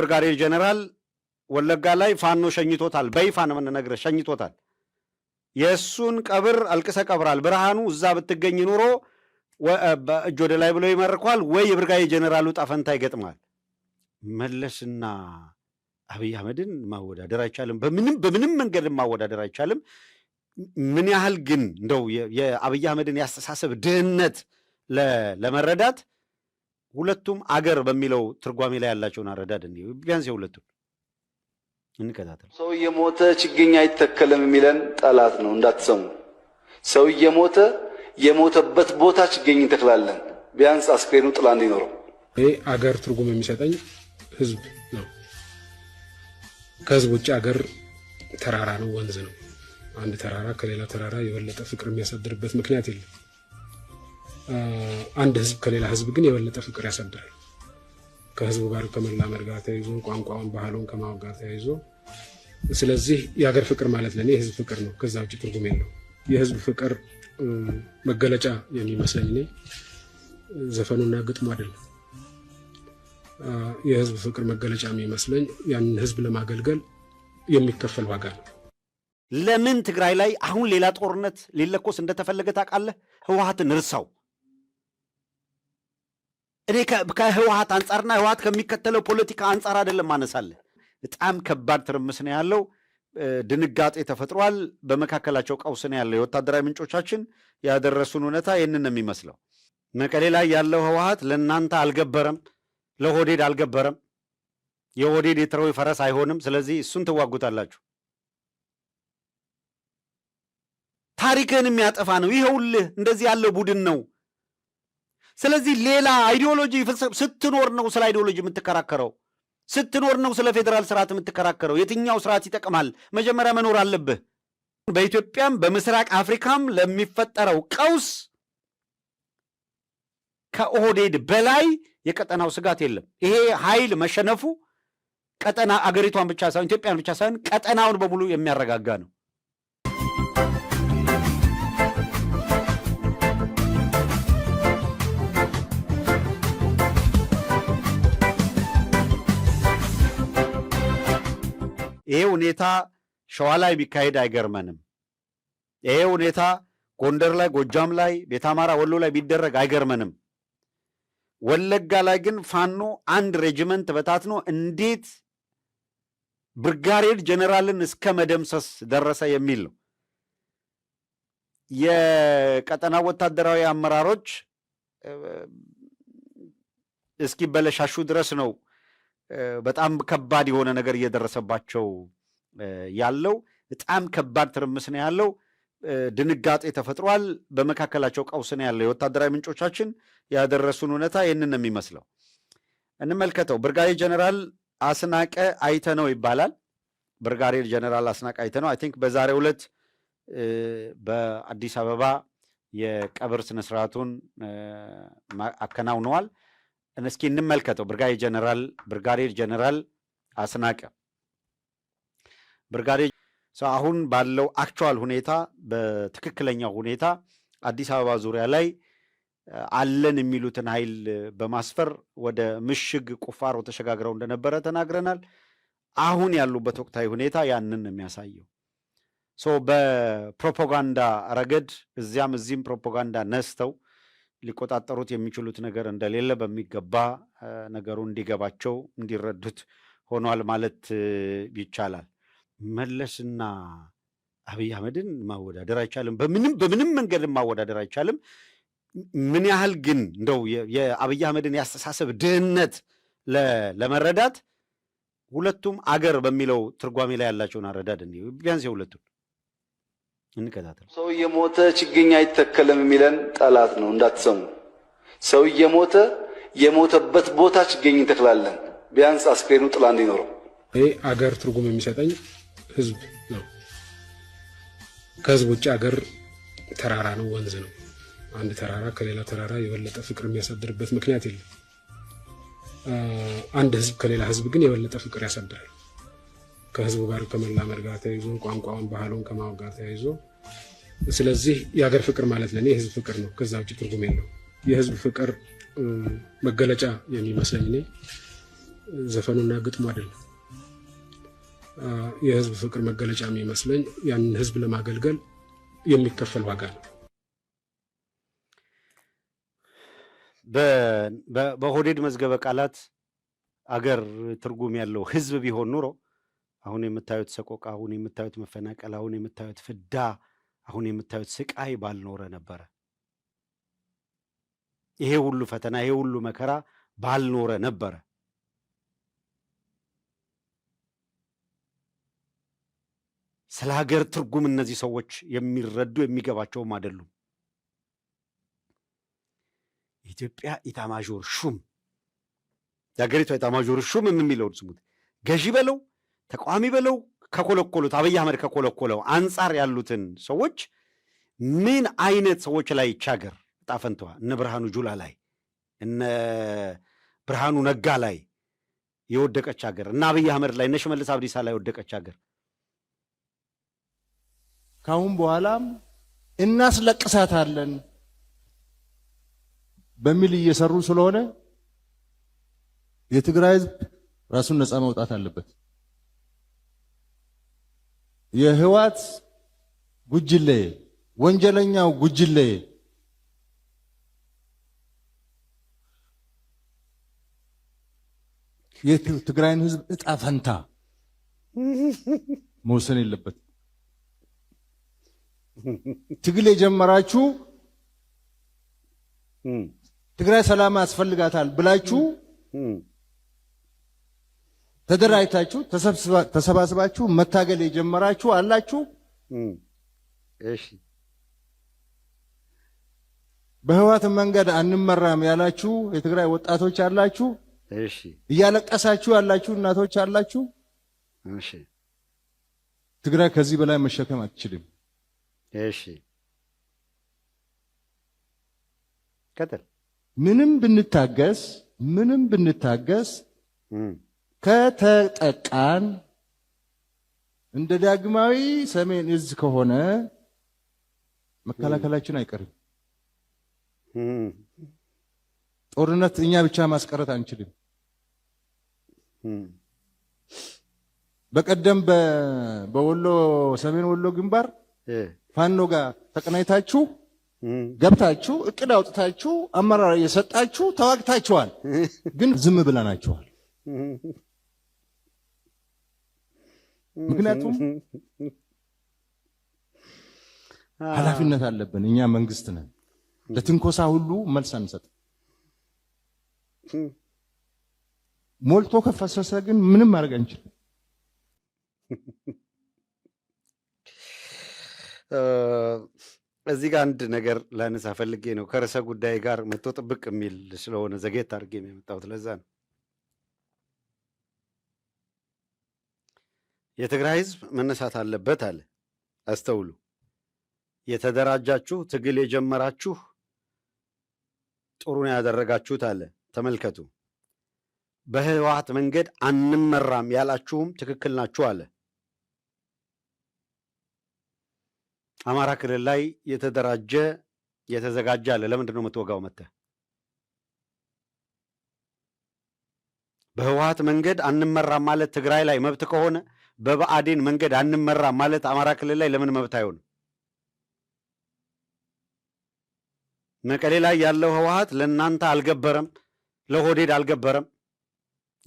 ብርጋዴር ጀነራል ወለጋ ላይ ፋኖ ሸኝቶታል። በይፋ ነው የምንነግርህ፣ ሸኝቶታል። የእሱን ቀብር አልቅሰ ቀብራል። ብርሃኑ እዛ ብትገኝ ኑሮ እጅ ወደ ላይ ብሎ ይመርኳል ወይ የብርጋዴር ጀነራሉ ጣፈንታ ይገጥማል። መለስና አብይ አህመድን ማወዳደር አይቻልም። በምንም መንገድ ማወዳደር አይቻልም። ምን ያህል ግን እንደው የአብይ አህመድን ያስተሳሰብ ድህነት ለመረዳት ሁለቱም አገር በሚለው ትርጓሜ ላይ ያላቸውን አረዳድ ቢያንስ የሁለቱም እንከታተል። ሰው እየሞተ ችግኝ አይተከልም የሚለን ጠላት ነው፣ እንዳትሰሙ። ሰው እየሞተ የሞተበት ቦታ ችግኝ እንተክላለን፣ ቢያንስ አስክሬኑ ጥላ እንዲኖረው። ይሄ አገር ትርጉም የሚሰጠኝ ህዝብ ነው። ከህዝብ ውጭ አገር ተራራ ነው፣ ወንዝ ነው። አንድ ተራራ ከሌላ ተራራ የበለጠ ፍቅር የሚያሳድርበት ምክንያት የለም። አንድ ህዝብ ከሌላ ህዝብ ግን የበለጠ ፍቅር ያሳድራል። ከህዝቡ ጋር ከመላመድ ጋር ተያይዞ ቋንቋውን፣ ባህሉን ከማወቅ ጋር ተያይዞ። ስለዚህ የሀገር ፍቅር ማለት ለኔ የህዝብ ፍቅር ነው። ከዛ ውጭ ትርጉም የለው። የህዝብ ፍቅር መገለጫ የሚመስለኝ እኔ ዘፈኑና ግጥሙ አይደለም። የህዝብ ፍቅር መገለጫ የሚመስለኝ ያንን ህዝብ ለማገልገል የሚከፈል ዋጋ ነው። ለምን ትግራይ ላይ አሁን ሌላ ጦርነት ሊለኮስ እንደተፈለገ ታውቃለህ? ህወሓትን እርሳው። እኔ ከህወሓት አንጻርና ህወሓት ከሚከተለው ፖለቲካ አንጻር አይደለም ማነሳለህ። በጣም ከባድ ትርምስ ነው ያለው። ድንጋጤ ተፈጥሯል። በመካከላቸው ቀውስ ነው ያለው። የወታደራዊ ምንጮቻችን ያደረሱን እውነታ ይህንን ነው የሚመስለው። መቀሌ ላይ ያለው ህወሓት ለእናንተ አልገበረም፣ ለሆዴድ አልገበረም። የሆዴድ የትራዊ ፈረስ አይሆንም። ስለዚህ እሱን ትዋጉታላችሁ። ታሪክህን የሚያጠፋ ነው። ይኸውልህ እንደዚህ ያለው ቡድን ነው። ስለዚህ ሌላ አይዲዮሎጂ ስትኖር ነው ስለ አይዲዮሎጂ የምትከራከረው። ስትኖር ነው ስለ ፌዴራል ስርዓት የምትከራከረው። የትኛው ስርዓት ይጠቅማል? መጀመሪያ መኖር አለብህ። በኢትዮጵያም በምስራቅ አፍሪካም ለሚፈጠረው ቀውስ ከኦህዴድ በላይ የቀጠናው ስጋት የለም። ይሄ ኃይል መሸነፉ ቀጠና አገሪቷን ብቻ ሳይሆን ኢትዮጵያን ብቻ ሳይሆን ቀጠናውን በሙሉ የሚያረጋጋ ነው። ይሄ ሁኔታ ሸዋ ላይ ቢካሄድ አይገርመንም። ይሄ ሁኔታ ጎንደር ላይ፣ ጎጃም ላይ፣ ቤተ አማራ፣ ወሎ ላይ ቢደረግ አይገርመንም። ወለጋ ላይ ግን ፋኖ አንድ ሬጅመንት በታትኖ እንዴት ብርጋዴር ጀነራልን እስከ መደምሰስ ደረሰ የሚል ነው። የቀጠና ወታደራዊ አመራሮች እስኪበለሻሹ ድረስ ነው በጣም ከባድ የሆነ ነገር እየደረሰባቸው ያለው። በጣም ከባድ ትርምስ ነው ያለው። ድንጋጤ ተፈጥሯል። በመካከላቸው ቀውስ ነው ያለው። የወታደራዊ ምንጮቻችን ያደረሱን እውነታ ይህንን ነው የሚመስለው። እንመልከተው። ብርጋዴር ጀነራል አስናቀ አይተነው ይባላል። ብርጋዴር ጀነራል አስናቀ አይተነው አይ ቲንክ በዛሬው ዕለት በአዲስ አበባ የቀብር ስነስርዓቱን አከናውነዋል። እስኪ እንመልከተው። ብርጋዴር ጀነራል አስናቀ ብርጋዴር አሁን ባለው አክቹዋል ሁኔታ በትክክለኛው ሁኔታ አዲስ አበባ ዙሪያ ላይ አለን የሚሉትን ኃይል በማስፈር ወደ ምሽግ ቁፋሮ ተሸጋግረው እንደነበረ ተናግረናል። አሁን ያሉበት ወቅታዊ ሁኔታ ያንን የሚያሳየው በፕሮፓጋንዳ ረገድ እዚያም እዚህም ፕሮፓጋንዳ ነስተው ሊቆጣጠሩት የሚችሉት ነገር እንደሌለ በሚገባ ነገሩ እንዲገባቸው እንዲረዱት ሆኗል ማለት ይቻላል። መለስና አብይ አህመድን ማወዳደር አይቻልም። በምንም መንገድ ማወዳደር አይቻልም። ምን ያህል ግን እንደው የአብይ አህመድን ያስተሳሰብ ድህነት ለመረዳት ሁለቱም አገር በሚለው ትርጓሜ ላይ ያላቸውን አረዳድ ቢያንስ የሁለቱም እንከታተል። ሰው እየሞተ ችግኝ አይተከልም የሚለን ጠላት ነው፣ እንዳትሰሙ። ሰው እየሞተ የሞተበት ቦታ ችግኝ እንተክላለን፣ ቢያንስ አስክሬኑ ጥላ እንዲኖረው። ይሄ አገር ትርጉም የሚሰጠኝ ህዝብ ነው። ከህዝብ ውጭ አገር ተራራ ነው፣ ወንዝ ነው። አንድ ተራራ ከሌላ ተራራ የበለጠ ፍቅር የሚያሳድርበት ምክንያት የለም። አንድ ህዝብ ከሌላ ህዝብ ግን የበለጠ ፍቅር ያሳድራል። ከህዝቡ ጋር ከመላመድ ጋር ተያይዞ ቋንቋውን፣ ባህሉን ከማወቅ ጋር ተያይዞ። ስለዚህ የሀገር ፍቅር ማለት ለኔ የህዝብ ፍቅር ነው። ከዛ ውጭ ትርጉም የለው። የህዝብ ፍቅር መገለጫ የሚመስለኝ እኔ ዘፈኑና ግጥሙ አይደለም። የህዝብ ፍቅር መገለጫ የሚመስለኝ ያንን ህዝብ ለማገልገል የሚከፈል ዋጋ ነው። በኦህዴድ መዝገበ ቃላት አገር ትርጉም ያለው ህዝብ ቢሆን ኑሮ አሁን የምታዩት ሰቆቃ፣ አሁን የምታዩት መፈናቀል፣ አሁን የምታዩት ፍዳ፣ አሁን የምታዩት ስቃይ ባልኖረ ነበረ። ይሄ ሁሉ ፈተና፣ ይሄ ሁሉ መከራ ባልኖረ ነበረ። ስለ ሀገር ትርጉም እነዚህ ሰዎች የሚረዱ የሚገባቸውም አይደሉም። የኢትዮጵያ ኢታማዦር ሹም የሀገሪቷ ኢታማዦር ሹም የሚለውን ስሙት። ገዢ በለው ተቃዋሚ በለው ከኮለኮሉት አብይ አህመድ ከኮለኮለው አንጻር ያሉትን ሰዎች ምን አይነት ሰዎች ላይ ይህች ሀገር ዕጣ ፈንታዋ እነ ብርሃኑ ጁላ ላይ እነ ብርሃኑ ነጋ ላይ የወደቀች ሀገር እና አብይ አህመድ ላይ እነ ሽመልስ አብዲሳ ላይ የወደቀች ሀገር ካሁን በኋላም እናስለቅሳታለን በሚል እየሰሩ ስለሆነ የትግራይ ህዝብ ራሱን ነፃ ማውጣት አለበት። የህዋት ጉጅሌ ወንጀለኛው ጉጅሌ የትግራይን ህዝብ ዕጣ ፈንታ መወሰን የለበት። ትግል የጀመራችሁ ትግራይ ሰላም ያስፈልጋታል ብላችሁ ተደራጅታችሁ ተሰባስባችሁ መታገል የጀመራችሁ አላችሁ። እሺ በህዋት መንገድ አንመራም ያላችሁ የትግራይ ወጣቶች አላችሁ። እሺ እያለቀሳችሁ ያላችሁ እናቶች አላችሁ። እሺ ትግራይ ከዚህ በላይ መሸከም አትችልም። እሺ ቀጥል። ምንም ብንታገስ ከተጠቃን እንደ ዳግማዊ ሰሜን እዝ ከሆነ መከላከላችን አይቀርም። ጦርነት እኛ ብቻ ማስቀረት አንችልም። በቀደም በወሎ ሰሜን ወሎ ግንባር ፋኖ ጋር ተቀናይታችሁ ገብታችሁ እቅድ አውጥታችሁ አመራር እየሰጣችሁ ተዋግታችኋል። ግን ዝም ብለናችኋል። ምክንያቱም ኃላፊነት አለብን። እኛ መንግስት ነን። ለትንኮሳ ሁሉ መልስ አንሰጥ። ሞልቶ ከፈሰሰ ግን ምንም ማድረግ አንችልም። እዚህ ጋር አንድ ነገር ላነሳ ፈልጌ ነው። ከርዕሰ ጉዳይ ጋር መጥቶ ጥብቅ የሚል ስለሆነ ዘጌት አድርጌ ነው የመጣሁት። ለዛ ነው የትግራይ ህዝብ መነሳት አለበት አለ። አስተውሉ። የተደራጃችሁ ትግል የጀመራችሁ ጥሩ ነው ያደረጋችሁት አለ። ተመልከቱ። በህወሓት መንገድ አንመራም ያላችሁም ትክክል ናችሁ አለ። አማራ ክልል ላይ የተደራጀ የተዘጋጀ አለ። ለምንድን ነው የምትወጋው መተህ? በህወሓት መንገድ አንመራም ማለት ትግራይ ላይ መብት ከሆነ በብአዴን መንገድ አንመራም ማለት አማራ ክልል ላይ ለምን መብት አይሆንም? መቀሌ ላይ ያለው ህወሓት ለእናንተ አልገበረም፣ ለኦህዴድ አልገበረም።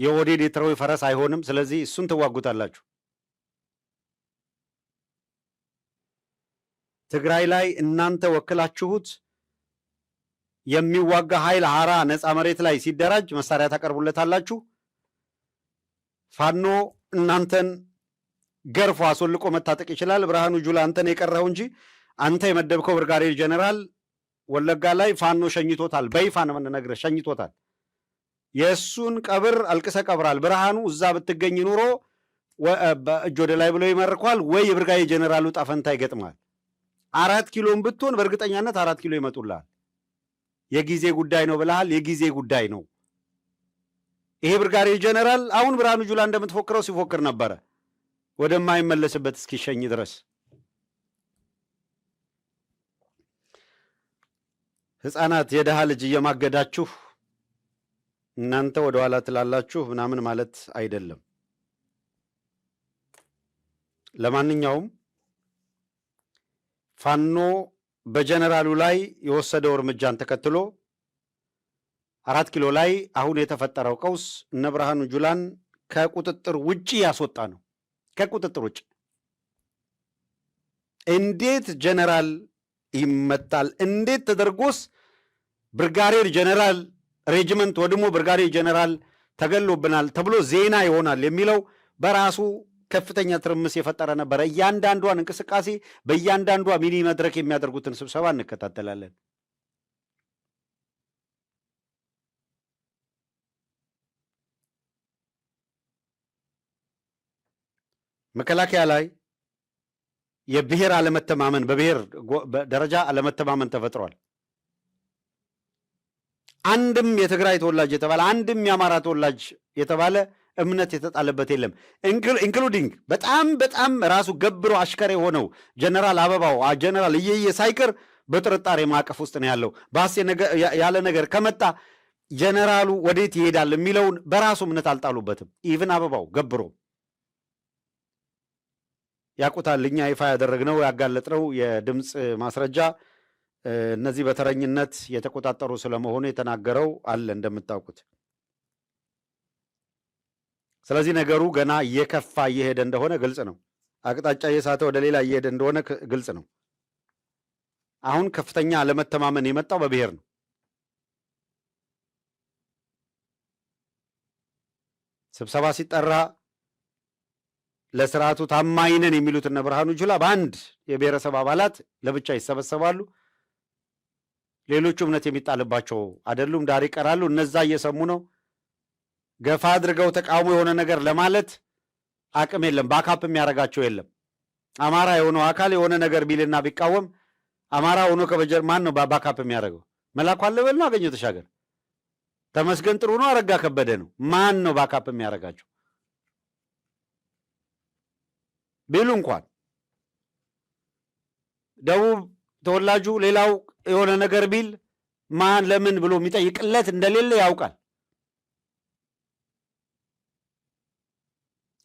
የኦህዴድ የትራዊ ፈረስ አይሆንም። ስለዚህ እሱን ትዋጉታላችሁ። ትግራይ ላይ እናንተ ወክላችሁት የሚዋጋ ኃይል ሀራ ነፃ መሬት ላይ ሲደራጅ መሳሪያ ታቀርቡለታላችሁ። ፋኖ እናንተን ገርፎ አስወልቆ መታጠቅ ይችላል። ብርሃኑ ጁላ አንተን የቀረው እንጂ አንተ የመደብከው ብርጋዴር ጀነራል ወለጋ ላይ ፋኖ ሸኝቶታል። በይፋ ነው የምንነግርህ፣ ሸኝቶታል። የእሱን ቀብር አልቅሰ ቀብራል። ብርሃኑ እዛ ብትገኝ ኑሮ እጅ ወደ ላይ ብሎ ይመርኳል ወይ የብርጋዴር ጀነራሉ ጣፈንታ ይገጥማል። 4 ኪሎን ብትሆን በእርግጠኛነት 4 ኪሎ ይመጡልሃል። የጊዜ ጉዳይ ነው ብለሃል። የጊዜ ጉዳይ ነው። ይሄ ብርጋዴር ጀነራል አሁን ብርሃኑ ጁላ እንደምትፎክረው ሲፎክር ነበረ ወደማይመለስበት እስኪሸኝ ድረስ። ህፃናት የደሃ ልጅ እየማገዳችሁ እናንተ ወደ ኋላ ትላላችሁ ምናምን ማለት አይደለም። ለማንኛውም ፋኖ በጀነራሉ ላይ የወሰደው እርምጃን ተከትሎ 4 ኪሎ ላይ አሁን የተፈጠረው ቀውስ እነ ብርሃኑ ጁላን ከቁጥጥር ውጪ ያስወጣ ነው። ከቁጥጥር ውጪ እንዴት ጀነራል ይመታል? እንዴት ተደርጎስ ብርጋዴር ጀነራል ሬጅመንት ወድሞ ብርጋዴር ጀነራል ተገሎብናል ተብሎ ዜና ይሆናል የሚለው በራሱ ከፍተኛ ትርምስ የፈጠረ ነበረ። እያንዳንዷን እንቅስቃሴ በእያንዳንዷ ሚኒ መድረክ የሚያደርጉትን ስብሰባ እንከታተላለን። መከላከያ ላይ የብሔር አለመተማመን፣ በብሔር ደረጃ አለመተማመን ተፈጥሯል። አንድም የትግራይ ተወላጅ የተባለ አንድም የአማራ ተወላጅ የተባለ እምነት የተጣለበት የለም። ኢንክሉዲንግ በጣም ራሱ ገብሮ አሽከር የሆነው ጀነራል አበባው ጀነራል እየየ ሳይቀር በጥርጣሬ ማዕቀፍ ውስጥ ነው ያለው። ባስ ያለ ነገር ከመጣ ጀነራሉ ወዴት ይሄዳል የሚለውን በራሱ እምነት አልጣሉበትም። ኢቭን አበባው ገብሮ ያቁታል። እኛ ይፋ ያደረግነው ያጋለጥነው የድምፅ ማስረጃ እነዚህ በተረኝነት የተቆጣጠሩ ስለመሆኑ የተናገረው አለ እንደምታውቁት። ስለዚህ ነገሩ ገና እየከፋ እየሄደ እንደሆነ ግልጽ ነው። አቅጣጫ እየሳተ ወደ ሌላ እየሄደ እንደሆነ ግልጽ ነው። አሁን ከፍተኛ አለመተማመን የመጣው በብሔር ነው። ስብሰባ ሲጠራ ለስርዓቱ ታማኝ ነን የሚሉት እነ ብርሃኑ ጁላ በአንድ የብሔረሰብ አባላት ለብቻ ይሰበሰባሉ። ሌሎቹ እምነት የሚጣልባቸው አይደሉም፣ ዳር ይቀራሉ። እነዛ እየሰሙ ነው። ገፋ አድርገው ተቃውሞ የሆነ ነገር ለማለት አቅም የለም፣ ባካፕ የሚያደርጋቸው የለም። አማራ የሆነው አካል የሆነ ነገር ቢልና ቢቃወም አማራ ሆኖ ከበጀር ማን ነው ባካፕ የሚያደርገው? መላኩ አለበል ነው፣ አገኘሁ ተሻገር፣ ተመስገን ጥሩ ነው፣ አረጋ ከበደ ነው። ማን ነው ባካፕ የሚያደርጋቸው ቢሉ እንኳን ደቡብ ተወላጁ ሌላው የሆነ ነገር ቢል ማን ለምን ብሎ የሚጠይቅለት እንደሌለ ያውቃል።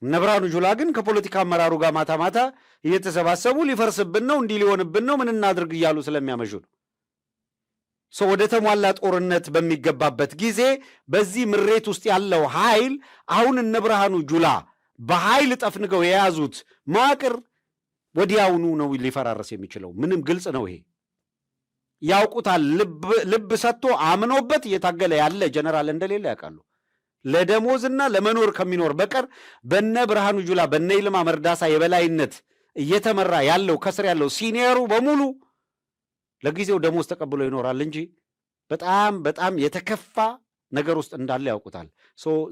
እነ ብርሃኑ ጁላ ግን ከፖለቲካ አመራሩ ጋር ማታ ማታ እየተሰባሰቡ ሊፈርስብን ነው፣ እንዲህ ሊሆንብን ነው፣ ምን እናድርግ እያሉ ስለሚያመሹ ነው። ሰው ወደ ተሟላ ጦርነት በሚገባበት ጊዜ በዚህ ምሬት ውስጥ ያለው ኃይል አሁን እነ ብርሃኑ ጁላ በኃይል ጠፍንገው የያዙት መዋቅር ወዲያውኑ ነው ሊፈራረስ የሚችለው። ምንም ግልጽ ነው። ይሄ ያውቁታል። ልብ ሰጥቶ አምኖበት እየታገለ ያለ ጀነራል እንደሌለ ያውቃሉ። ለደሞዝና ለመኖር ከሚኖር በቀር በነ ብርሃኑ ጁላ በነ ይልማ መርዳሳ የበላይነት እየተመራ ያለው ከስር ያለው ሲኒየሩ በሙሉ ለጊዜው ደሞዝ ተቀብሎ ይኖራል እንጂ በጣም የተከፋ ነገር ውስጥ እንዳለ ያውቁታል።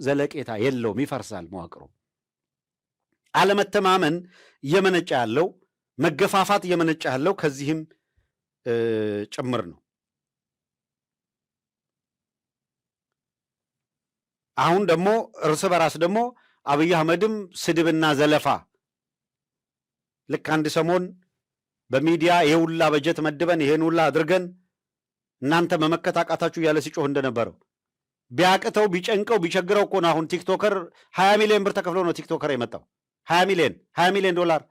ዘለቄታ የለውም፣ ይፈርሳል መዋቅሩ። አለመተማመን እየመነጨ ያለው መገፋፋት እየመነጨ ያለው ከዚህም ጭምር ነው። አሁን ደግሞ እርስ በራስ ደግሞ አብይ አህመድም ስድብና ዘለፋ ልክ አንድ ሰሞን በሚዲያ የሁላ በጀት መድበን ይሄን ሁላ አድርገን እናንተ መመከት አቃታችሁ እያለ ሲጮህ እንደነበረው ቢያቅተው ቢጨንቀው ቢቸግረው እኮ ነው። አሁን ቲክቶከር 20 ሚሊዮን ብር ተከፍሎ ነው ቲክቶከር የመጣው። 20 ሚሊዮን ዶላር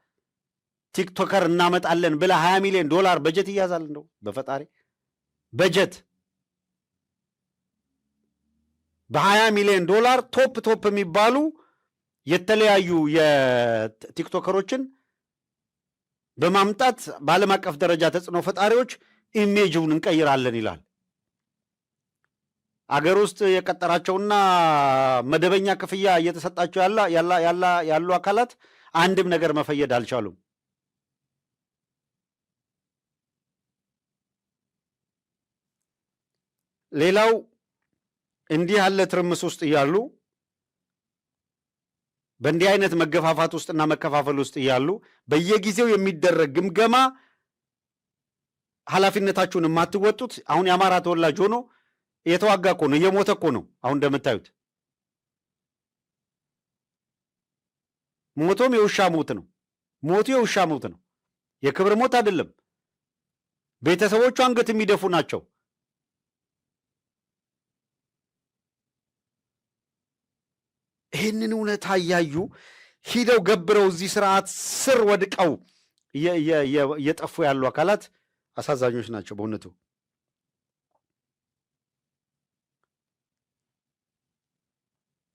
ቲክቶከር እናመጣለን ብላ 20 ሚሊዮን ዶላር በጀት ይያዛል። እንደው በፈጣሪ በጀት በ20 ሚሊዮን ዶላር ቶፕ የሚባሉ የተለያዩ የቲክቶከሮችን በማምጣት በዓለም አቀፍ ደረጃ ተጽዕኖ ፈጣሪዎች ኢሜጅውን እንቀይራለን ይላል። አገር ውስጥ የቀጠራቸውና መደበኛ ክፍያ እየተሰጣቸው ያሉ አካላት አንድም ነገር መፈየድ አልቻሉም። ሌላው እንዲህ ያለ ትርምስ ውስጥ እያሉ በእንዲህ አይነት መገፋፋት ውስጥና መከፋፈል ውስጥ እያሉ በየጊዜው የሚደረግ ግምገማ ኃላፊነታችሁን የማትወጡት አሁን የአማራ ተወላጅ ሆኖ የተዋጋ እኮ ነው፣ እየሞተ እኮ ነው። አሁን እንደምታዩት ሞቶም የውሻ ሞት ነው። ሞቱ የውሻ ሞት ነው፣ የክብር ሞት አይደለም። ቤተሰቦቹ አንገት የሚደፉ ናቸው። ይህንን እውነታ እያዩ ሂደው ገብረው እዚህ ስርዓት ስር ወድቀው እየጠፉ ያሉ አካላት አሳዛኞች ናቸው በእውነቱ።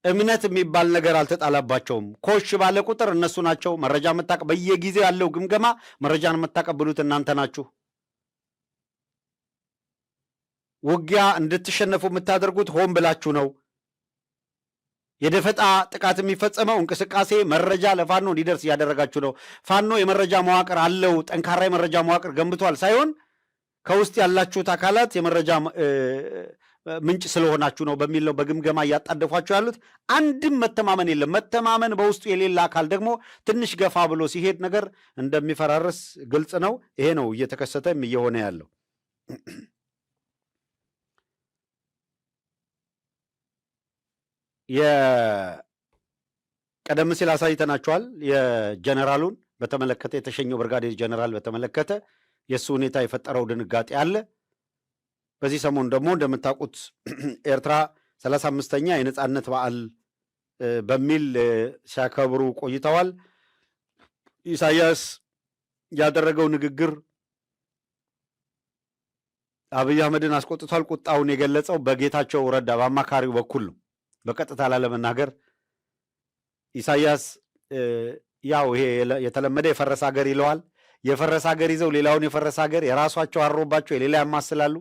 እምነት የሚባል ነገር አልተጣላባቸውም። ኮሽ ባለ ቁጥር እነሱ ናቸው መረጃ በየጊዜው ያለው ግምገማ መረጃን የምታቀብሉት እናንተ ናችሁ። ውጊያ እንድትሸነፉ የምታደርጉት ሆን ብላችሁ ነው። የደፈጣ ጥቃት የሚፈጸመው እንቅስቃሴ መረጃ ለፋኖ እንዲደርስ እያደረጋችሁ ነው። ፋኖ የመረጃ መዋቅር አለው፣ ጠንካራ የመረጃ መዋቅር ገንብቷል ሳይሆን ከውስጥ ያላችሁት አካላት የመረጃ ምንጭ ስለሆናችሁ ነው በሚል ነው በግምገማ እያጣደፏችሁ ያሉት። አንድም መተማመን የለም። መተማመን በውስጡ የሌለ አካል ደግሞ ትንሽ ገፋ ብሎ ሲሄድ ነገር እንደሚፈራርስ ግልጽ ነው። ይሄ ነው እየተከሰተም እየሆነ ያለው። ቀደም ሲል አሳይተናቸዋል። የጀነራሉን በተመለከተ የተሸኘው ብርጋዴር ጀነራል በተመለከተ የእሱ ሁኔታ የፈጠረው ድንጋጤ አለ። በዚህ ሰሞን ደግሞ እንደምታውቁት ኤርትራ 35ኛ የነጻነት በዓል በሚል ሲያከብሩ ቆይተዋል። ኢሳያስ ያደረገው ንግግር አብይ አህመድን አስቆጥቷል። ቁጣውን የገለጸው በጌታቸው ረዳ በአማካሪው በኩል ነው። በቀጥታ ላለመናገር ኢሳያስ ያው ይሄ የተለመደ የፈረሰ ሀገር ይለዋል። የፈረሰ ሀገር ይዘው ሌላውን የፈረሰ ሀገር የራሷቸው አሮባቸው የሌላ ያማስላሉ።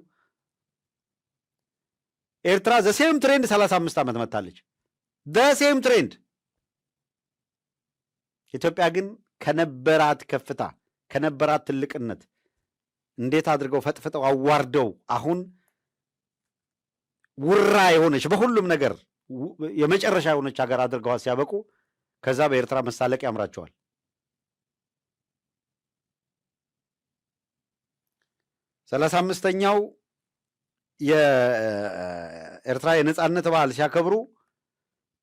ኤርትራ ዘሴም ትሬንድ 35 ዓመት መታለች። ዘሴም ትሬንድ። ኢትዮጵያ ግን ከነበራት ከፍታ ከነበራት ትልቅነት እንዴት አድርገው ፈጥፍጠው አዋርደው አሁን ውራ የሆነች በሁሉም ነገር የመጨረሻ የሆነች ሀገር አድርገዋት ሲያበቁ ከዛ በኤርትራ መሳለቅ ያምራቸዋል። ሰላሳ አምስተኛው የኤርትራ የነጻነት በዓል ሲያከብሩ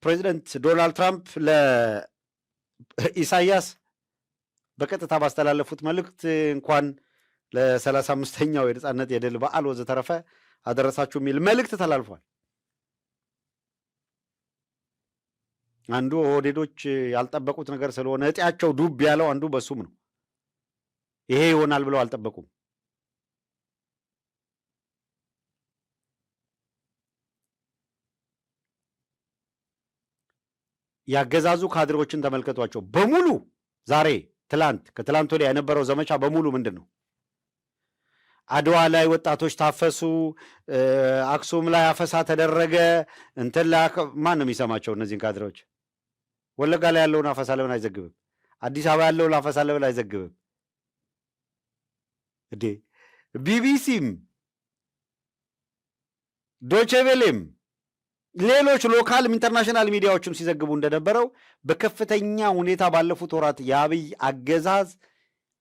ፕሬዚደንት ዶናልድ ትራምፕ ለኢሳያስ በቀጥታ ባስተላለፉት መልእክት እንኳን ለ35ኛው የነጻነት የድል በዓል ወዘተረፈ አደረሳችሁ የሚል መልእክት ተላልፏል። አንዱ ኦህዴዶች ያልጠበቁት ነገር ስለሆነ እጢያቸው ዱብ ያለው አንዱ በሱም ነው። ይሄ ይሆናል ብለው አልጠበቁም። ያገዛዙ ካድሬዎችን ተመልከቷቸው በሙሉ ዛሬ ትላንት ከትላንት ወዲያ የነበረው ዘመቻ በሙሉ ምንድን ነው? አድዋ ላይ ወጣቶች ታፈሱ፣ አክሱም ላይ አፈሳ ተደረገ፣ እንትን ላይ ማን ነው የሚሰማቸው እነዚህን ካድሬዎች? ወለጋ ላይ ያለውን አፈሳ ለምን አይዘግብም? አዲስ አበባ ያለውን አፈሳ ለምን አይዘግብም? እንዴ ቢቢሲም ዶቼቬሌም ሌሎች ሎካልም ኢንተርናሽናል ሚዲያዎችም ሲዘግቡ እንደነበረው በከፍተኛ ሁኔታ ባለፉት ወራት የአብይ አገዛዝ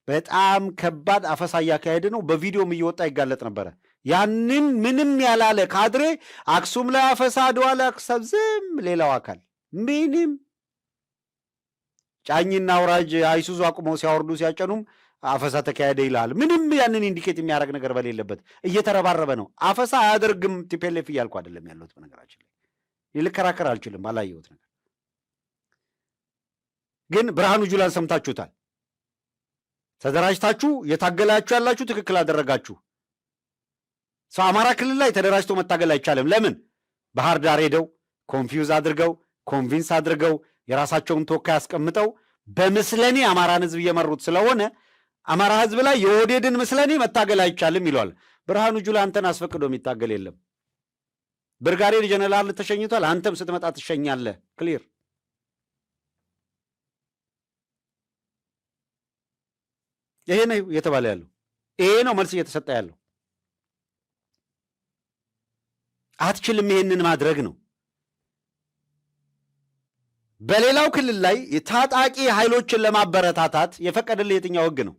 በጣም ከባድ አፈሳ እያካሄደ ነው። በቪዲዮም እየወጣ ይጋለጥ ነበረ። ያንን ምንም ያላለ ካድሬ አክሱም ላይ አፈሳ፣ አድዋ ላይ አክሰብ ዝም። ሌላው አካል ምንም ጫኝና አውራጅ አይሱዙ አቁመው ሲያወርዱ ሲያጨኑም አፈሳ ተካሄደ ይላል። ምንም ያንን ኢንዲኬት የሚያደርግ ነገር በሌለበት እየተረባረበ ነው። አፈሳ አያደርግም ቲፔሌፍ እያልኩ አይደለም ያለሁት። በነገራችን ላይ ልከራከር አልችልም ባላየሁት ነገር። ግን ብርሃኑ ጁላን ሰምታችሁታል። ተደራጅታችሁ የታገላችሁ ያላችሁ ትክክል አደረጋችሁ። ሰው አማራ ክልል ላይ ተደራጅቶ መታገል አይቻልም። ለምን? ባህር ዳር ሄደው ኮንፊውዝ አድርገው ኮንቪንስ አድርገው የራሳቸውን ተወካይ አስቀምጠው በምስለኔ አማራን ህዝብ እየመሩት ስለሆነ አማራ ህዝብ ላይ የኦህዴድን ምስለኔ መታገል አይቻልም ይለዋል። ብርሃኑ ጁላ አንተን አስፈቅዶ የሚታገል የለም። ብርጋዴር ጀነራል ተሸኝቷል። አንተም ስትመጣ ትሸኛለህ። ክሊር። ይሄ ነው እየተባለ ያለው። ይሄ ነው መልስ እየተሰጠ ያለው። አትችልም ይሄንን ማድረግ ነው። በሌላው ክልል ላይ የታጣቂ ኃይሎችን ለማበረታታት የፈቀደልህ የትኛው ህግ ነው?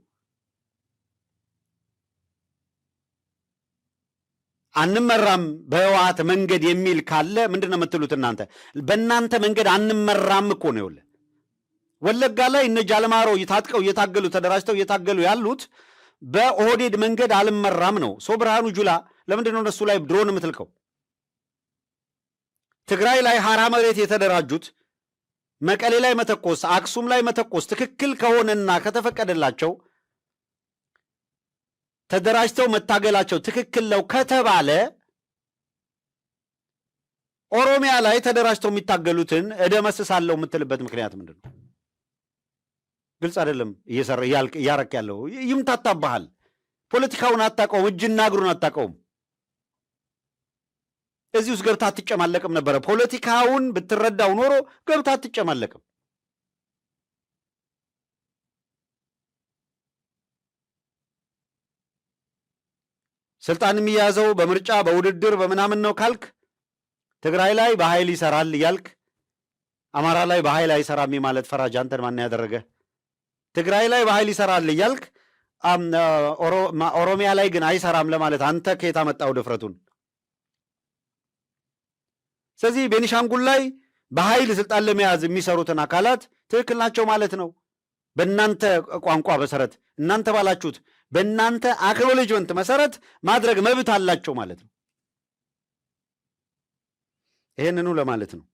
አንመራም በህወሓት መንገድ የሚል ካለ ምንድን ነው የምትሉት እናንተ? በእናንተ መንገድ አንመራም እኮ ነው። ይኸውልህ ወለጋ ላይ እነ ጃልማሮ እየታጥቀው እየታገሉ ተደራጅተው እየታገሉ ያሉት በኦህዴድ መንገድ አልመራም ነው። ሶ ብርሃኑ ጁላ ለምንድን ነው እነሱ ላይ ድሮን የምትልከው? ትግራይ ላይ ሀራ መሬት የተደራጁት መቀሌ ላይ መተኮስ፣ አክሱም ላይ መተኮስ ትክክል ከሆነና ከተፈቀደላቸው ተደራጅተው መታገላቸው ትክክል ነው ከተባለ ኦሮሚያ ላይ ተደራጅተው የሚታገሉትን እደመስሳለሁ የምትልበት ምክንያት ምንድን ነው? ግልጽ አይደለም። እያረክ ያለው ይምታታብሃል። ፖለቲካውን አታውቀውም፣ እጅና እግሩን አታውቀውም። እዚህ ውስጥ ገብታ አትጨማለቅም ነበረ። ፖለቲካውን ብትረዳው ኖሮ ገብታ አትጨማለቅም። ስልጣን የሚያዘው በምርጫ በውድድር በምናምን ነው ካልክ ትግራይ ላይ በኃይል ይሰራል እያልክ አማራ ላይ በኃይል አይሰራም ማለት ፈራጅ አንተን ማን ያደረገ? ትግራይ ላይ በኃይል ይሰራል እያልክ ኦሮሚያ ላይ ግን አይሰራም ለማለት አንተ ከየት አመጣው ድፍረቱን? ስለዚህ ቤኒሻንጉል ላይ በኃይል ስልጣን ለመያዝ የሚሰሩትን አካላት ትክክል ናቸው ማለት ነው። በእናንተ ቋንቋ መሰረት እናንተ ባላችሁት በእናንተ አክኖሌጅመንት መሰረት ማድረግ መብት አላቸው ማለት ነው። ይህንኑ ለማለት ነው።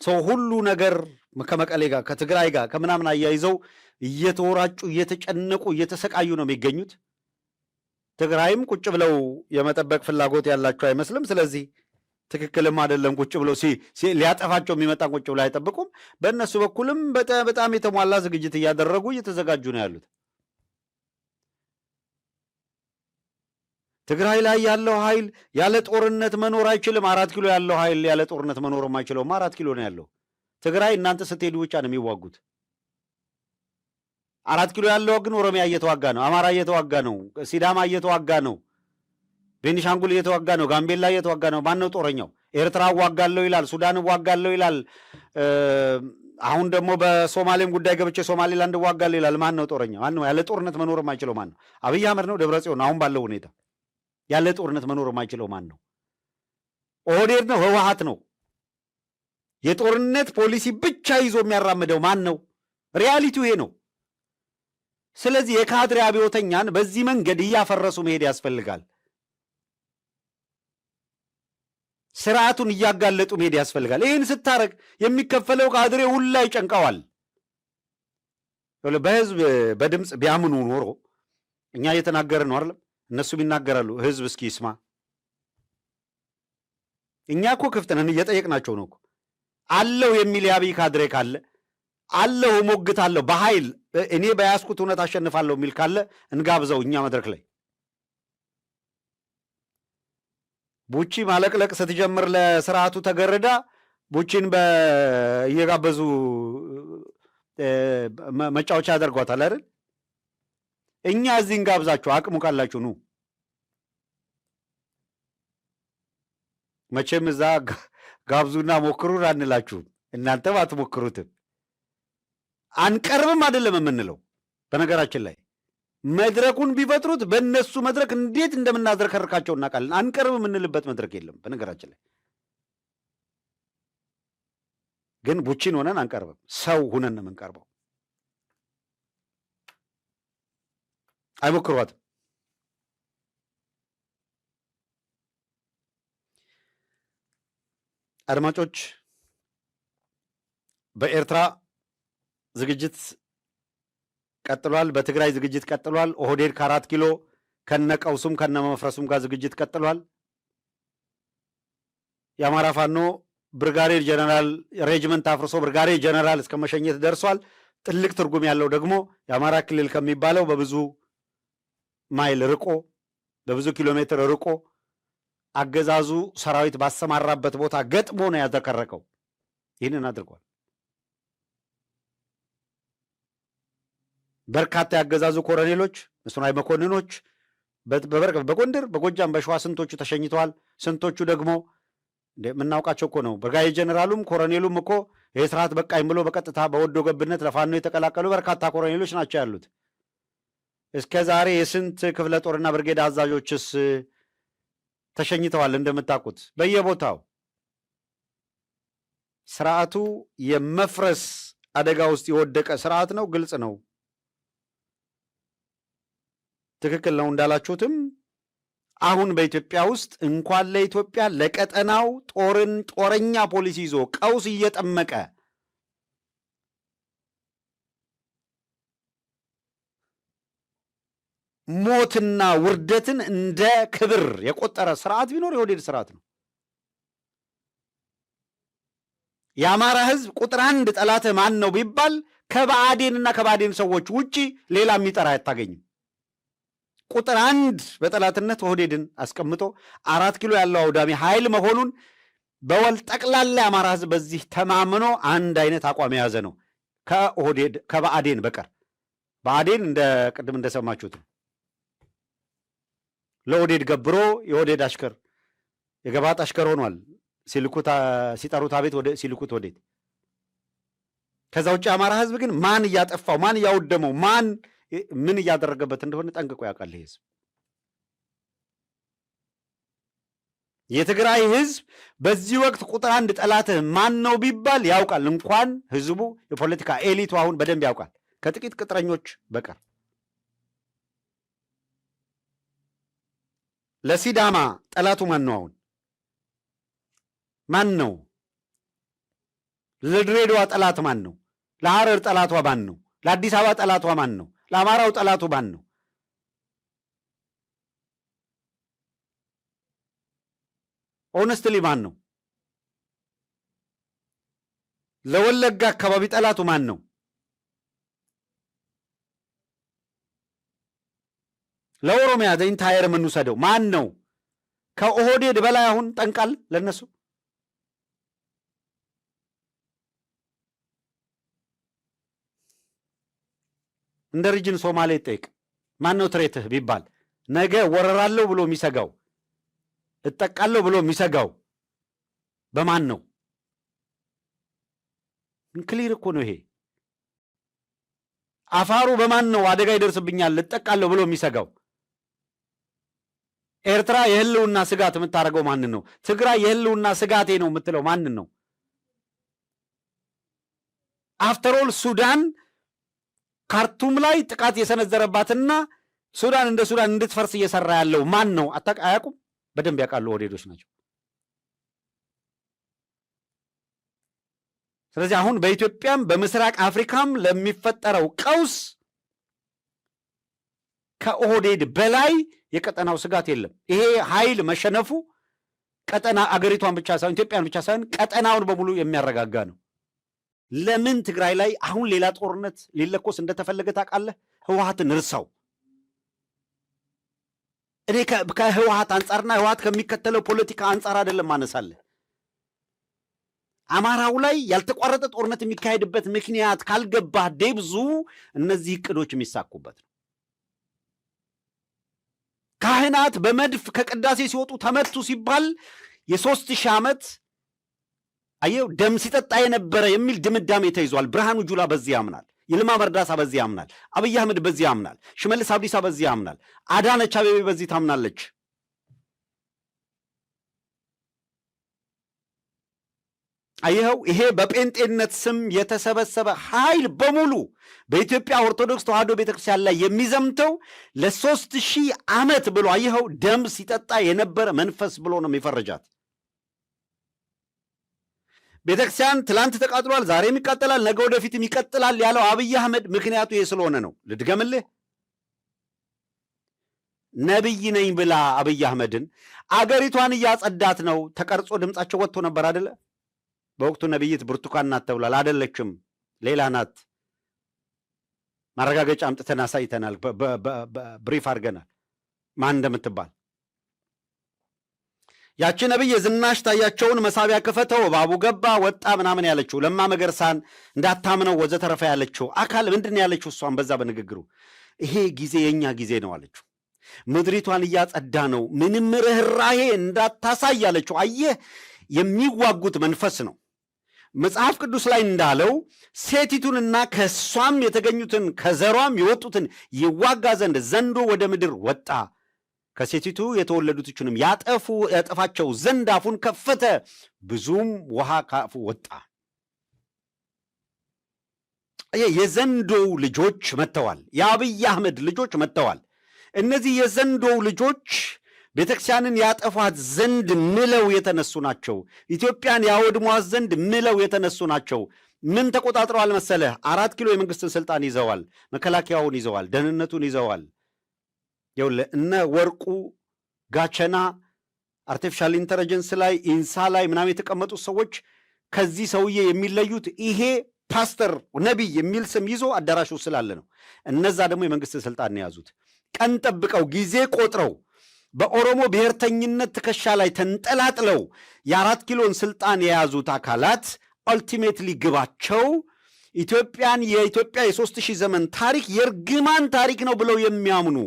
ሰው ሁሉ ነገር ከመቀሌ ጋር ከትግራይ ጋር ከምናምን አያይዘው እየተወራጩ እየተጨነቁ እየተሰቃዩ ነው የሚገኙት። ትግራይም ቁጭ ብለው የመጠበቅ ፍላጎት ያላቸው አይመስልም። ስለዚህ ትክክልም አይደለም። ቁጭ ብለው ሊያጠፋቸው የሚመጣ ቁጭ ብለው አይጠብቁም። በእነሱ በኩልም በጣም የተሟላ ዝግጅት እያደረጉ እየተዘጋጁ ነው ያሉት። ትግራይ ላይ ያለው ኃይል ያለ ጦርነት መኖር አይችልም። 4 ኪሎ ያለው ኃይል ያለ ጦርነት መኖር የማይችለውም 4 ኪሎ ነው ያለው። ትግራይ እናንተ ስትሄዱ ብቻ ነው የሚዋጉት። 4 ኪሎ ያለው ግን ኦሮሚያ እየተዋጋ ነው፣ አማራ እየተዋጋ ነው፣ ሲዳማ እየተዋጋ ነው፣ ቤኒሻንጉል እየተዋጋ ነው፣ ጋምቤላ እየተዋጋ ነው። ማን ነው ጦረኛው? ኤርትራ እዋጋለሁ ይላል፣ ሱዳን እዋጋለሁ ይላል። አሁን ደግሞ በሶማሌም ጉዳይ ገብቼ ሶማሌላንድ እዋጋለሁ ይላል። ማን ነው ጦረኛው? ማን ነው? ያለ ጦርነት መኖር የማይችለው ማን ነው? አብይ አህመድ ነው? ደብረጽዮን? አሁን ባለው ሁኔታ ያለ ጦርነት መኖር የማይችለው ማን ነው? ኦህዴድ ነው? ህወሓት ነው? የጦርነት ፖሊሲ ብቻ ይዞ የሚያራምደው ማን ነው? ሪያሊቲው ይሄ ነው። ስለዚህ የካድሬ አብዮተኛን በዚህ መንገድ እያፈረሱ መሄድ ያስፈልጋል። ስርዓቱን እያጋለጡ መሄድ ያስፈልጋል። ይህን ስታረግ የሚከፈለው ካድሬ ሁላ ይጨንቀዋል። በህዝብ በድምፅ ቢያምኑ ኖሮ እኛ እየተናገርን ነው አይደለም? እነሱም ይናገራሉ። ህዝብ እስኪ ይስማ። እኛ እኮ ክፍት ነን፣ እየጠየቅናቸው ነው እኮ። አለው የሚል የአብይ ካድሬ ካለ አለው ሞግታለሁ በኃይል እኔ በያዝኩት እውነት አሸንፋለሁ የሚል ካለ እንጋብዘው እኛ መድረክ ላይ። ቡቺ ማለቅለቅ ስትጀምር ለስርዓቱ ተገርዳ ቡቺን እየጋበዙ መጫወቻ ያደርጓታል አይደል? እኛ እዚህ እንጋብዛችሁ፣ አቅሙ ካላችሁ ኑ። መቼም እዛ ጋብዙና ሞክሩን አንላችሁም፣ እናንተም አትሞክሩትም። አንቀርብም አይደለም የምንለው። በነገራችን ላይ መድረኩን ቢፈጥሩት በእነሱ መድረክ እንዴት እንደምናዝረከርካቸው እናውቃለን። አንቀርብም የምንልበት መድረክ የለም። በነገራችን ላይ ግን ቡቺን ሆነን አንቀርብም፣ ሰው ሁነን ነው የምንቀርበው። አይሞክሯትም። አድማጮች፣ በኤርትራ ዝግጅት ቀጥሏል። በትግራይ ዝግጅት ቀጥሏል። ኦህዴድ ከ4 ኪሎ ከነቀውሱም ከነመፍረሱም ጋር ዝግጅት ቀጥሏል። የአማራ ፋኖ ብርጋዴር ጀነራል ሬጅመንት አፍርሶ ብርጋዴር ጀነራል እስከ መሸኘት ደርሷል። ትልቅ ትርጉም ያለው ደግሞ የአማራ ክልል ከሚባለው በብዙ ማይል ርቆ በብዙ ኪሎ ሜትር ርቆ አገዛዙ ሰራዊት ባሰማራበት ቦታ ገጥሞ ነው ያዘከረከው። ይህንን አድርጓል። በርካታ ያገዛዙ ኮሎኔሎች፣ መስኖይ መኮንኖች በጎንደር በጎጃም በሸዋ ስንቶቹ ተሸኝተዋል። ስንቶቹ ደግሞ የምናውቃቸው እኮ ነው። ብርጋዴር ጀነራሉም ኮሎኔሉም እኮ ይህ ስርዓት በቃኝ ብሎ በቀጥታ በወዶ ገብነት ለፋኖ የተቀላቀሉ በርካታ ኮሎኔሎች ናቸው ያሉት። እስከ ዛሬ የስንት ክፍለ ጦርና ብርጌድ አዛዦችስ ተሸኝተዋል። እንደምታውቁት በየቦታው ስርዓቱ የመፍረስ አደጋ ውስጥ የወደቀ ስርዓት ነው። ግልጽ ነው። ትክክል ነው እንዳላችሁትም አሁን በኢትዮጵያ ውስጥ እንኳን ለኢትዮጵያ ለቀጠናው ጦረኛ ፖሊሲ ይዞ ቀውስ እየጠመቀ ሞትና ውርደትን እንደ ክብር የቆጠረ ስርዓት ቢኖር የኦህዴድ ስርዓት ነው። የአማራ ህዝብ ቁጥር 1 ጠላትህ ማን ነው ቢባል ከባዕዴንና ከባዕዴን ሰዎች ውጪ ሌላ የሚጠራ አታገኝም። ቁጥር 1 በጠላትነት ኦህዴድን አስቀምጦ 4 ኪሎ ያለው አውዳሚ ኃይል መሆኑን በወል ጠቅላላ የአማራ ህዝብ በዚህ ተማምኖ አንድ አይነት አቋም የያዘ ነው ከባዕዴን በቀር። ብአዴን እንደ ቅድም እንደሰማችሁት ነው። ለኦህዴድ ገብሮ የኦህዴድ አሽከር የገባጥ አሽከር ሆኗል። ሲጠሩት አቤት ሲልኩት ወዴት። ከዛ ውጭ የአማራ ህዝብ ግን ማን እያጠፋው ማን እያወደመው ማን ምን እያደረገበት እንደሆነ ጠንቅቆ ያውቃል። ህዝብ የትግራይ ህዝብ በዚህ ወቅት ቁጥር 1 ጠላትህ ማን ነው ቢባል ያውቃል። እንኳን ህዝቡ የፖለቲካ ኤሊቱ አሁን በደንብ ያውቃል ከጥቂት ቅጥረኞች በቀር። ለሲዳማ ጠላቱ ማን ነው? አሁን ማን ነው? ለድሬዳዋ ጠላት ማን ነው? ለሐረር ጠላቷ ማን ነው? ለአዲስ አበባ ጠላቷ ማን ነው? ለአማራው ጠላቱ ማን ነው? ኦነስትሊ ማን ነው? ለወለጋ አካባቢ ጠላቱ ማን ነው? ለኦሮሚያ ኢንታየር የምንውሰደው ማን ነው? ከኦህዴድ በላይ አሁን ጠንቃል ለነሱ። እንደ ሪጅን ሶማሌ ጠይቅ ማን ነው ትሬትህ ቢባል ነገ ወረራለሁ ብሎ የሚሰጋው እጠቃለሁ ብሎ የሚሰጋው በማን ነው? ክሊር እኮ ነው ይሄ። አፋሩ በማን ነው አደጋ ይደርስብኛል እጠቃለሁ ብሎ የሚሰጋው? ኤርትራ የህልውና ስጋት የምታደርገው ማንን ነው? ትግራይ የህልውና ስጋቴ ነው የምትለው ማንን ነው? አፍተሮል ሱዳን ካርቱም ላይ ጥቃት የሰነዘረባትና ሱዳን እንደ ሱዳን እንድትፈርስ እየሰራ ያለው ማን ነው? አያውቁም? በደንብ ያውቃሉ። ኦህዴዶች ናቸው። ስለዚህ አሁን በኢትዮጵያም በምስራቅ አፍሪካም ለሚፈጠረው ቀውስ ከኦህዴድ በላይ የቀጠናው ስጋት የለም። ይሄ ኃይል መሸነፉ ቀጠና አገሪቷን ብቻ ሳይሆን ኢትዮጵያን ብቻ ሳይሆን ቀጠናውን በሙሉ የሚያረጋጋ ነው። ለምን ትግራይ ላይ አሁን ሌላ ጦርነት ሊለኮስ እንደተፈለገ ታውቃለህ? ህወሓትን እርሳው። እኔ ከህወሓት አንጻርና ህወሓት ከሚከተለው ፖለቲካ አንጻር አይደለም ማነሳለህ። አማራው ላይ ያልተቋረጠ ጦርነት የሚካሄድበት ምክንያት ካልገባህ ደብዙ እነዚህ እቅዶች የሚሳኩበት ነው። ካህናት በመድፍ ከቅዳሴ ሲወጡ ተመቱ ሲባል የ3000 ዓመት አየው ደም ሲጠጣ የነበረ የሚል ድምዳሜ ተይዟል። ብርሃኑ ጁላ በዚህ ያምናል። ይልማ መርዳሳ በዚህ ያምናል። አብይ አህመድ በዚህ ያምናል። ሽመልስ አብዲሳ በዚህ ያምናል። አዳነች አቤቤ በዚህ ታምናለች። አየኸው፣ ይሄ በጴንጤነት ስም የተሰበሰበ ኃይል በሙሉ በኢትዮጵያ ኦርቶዶክስ ተዋሕዶ ቤተክርስቲያን ላይ የሚዘምተው ለ3000 ዓመት ብሎ አየኸው ደም ሲጠጣ የነበረ መንፈስ ብሎ ነው የሚፈረጃት። ቤተክርስቲያን ትላንት ተቃጥሏል፣ ዛሬም ይቃጠላል፣ ነገ ወደፊትም ይቀጥላል ያለው አብይ አህመድ ምክንያቱ ይህ ስለሆነ ነው። ልድገምልህ። ነቢይ ነኝ ብላ አብይ አህመድን አገሪቷን እያጸዳት ነው። ተቀርጾ ድምፃቸው ወጥቶ ነበር አደለ? በወቅቱ ነቢይት ብርቱካን ናት ተብሏል። አደለችም፣ ሌላ ናት። ማረጋገጫ አምጥተን አሳይተናል፣ ብሪፍ አድርገናል ማን እንደምትባል። ያቺ ነቢይ የዝናሽ ታያቸውን መሳቢያ ክፈተው እባቡ ገባ ወጣ ምናምን ያለችው ለማ መገርሳን እንዳታምነው ወዘተረፈ ያለችው አካል ምንድን ያለችው? እሷን በዛ በንግግሩ ይሄ ጊዜ የእኛ ጊዜ ነው አለችው። ምድሪቷን እያጸዳ ነው፣ ምንም ርኅራሄ እንዳታሳይ ያለችው። አየህ፣ የሚዋጉት መንፈስ ነው። መጽሐፍ ቅዱስ ላይ እንዳለው ሴቲቱንና ከእሷም የተገኙትን ከዘሯም የወጡትን ይዋጋ ዘንድ ዘንዶ ወደ ምድር ወጣ፣ ከሴቲቱ የተወለዱትንም ያጠፋቸው ዘንድ አፉን ከፈተ፣ ብዙም ውሃ ከአፉ ወጣ። የዘንዶው ልጆች መጥተዋል። የአብይ አህመድ ልጆች መጥተዋል። እነዚህ የዘንዶው ልጆች ቤተክርስቲያንን ያጠፏት ዘንድ ምለው የተነሱ ናቸው። ኢትዮጵያን ያወድሟት ዘንድ ምለው የተነሱ ናቸው። ምን ተቆጣጥረዋል መሰለህ? 4 ኪሎ የመንግስትን ስልጣን ይዘዋል። መከላከያውን ይዘዋል። ደህንነቱን ይዘዋል። ይኸውልህ እነ ወርቁ ጋቸና አርቲፊሻል ኢንተለጀንስ ላይ ኢንሳ ላይ ምናምን የተቀመጡት ሰዎች ከዚህ ሰውዬ የሚለዩት ይሄ ፓስተር ነቢይ የሚል ስም ይዞ አዳራሹ ስላለ ነው። እነዛ ደግሞ የመንግስትን ስልጣን የያዙት ቀን ጠብቀው ጊዜ ቆጥረው በኦሮሞ ብሔርተኝነት ትከሻ ላይ ተንጠላጥለው የ4 ኪሎን ስልጣን የያዙት አካላት ኦልቲሜትሊ ግባቸው ኢትዮጵያን የኢትዮጵያ የ3000 ዘመን ታሪክ የእርግማን ታሪክ ነው ብለው የሚያምኑ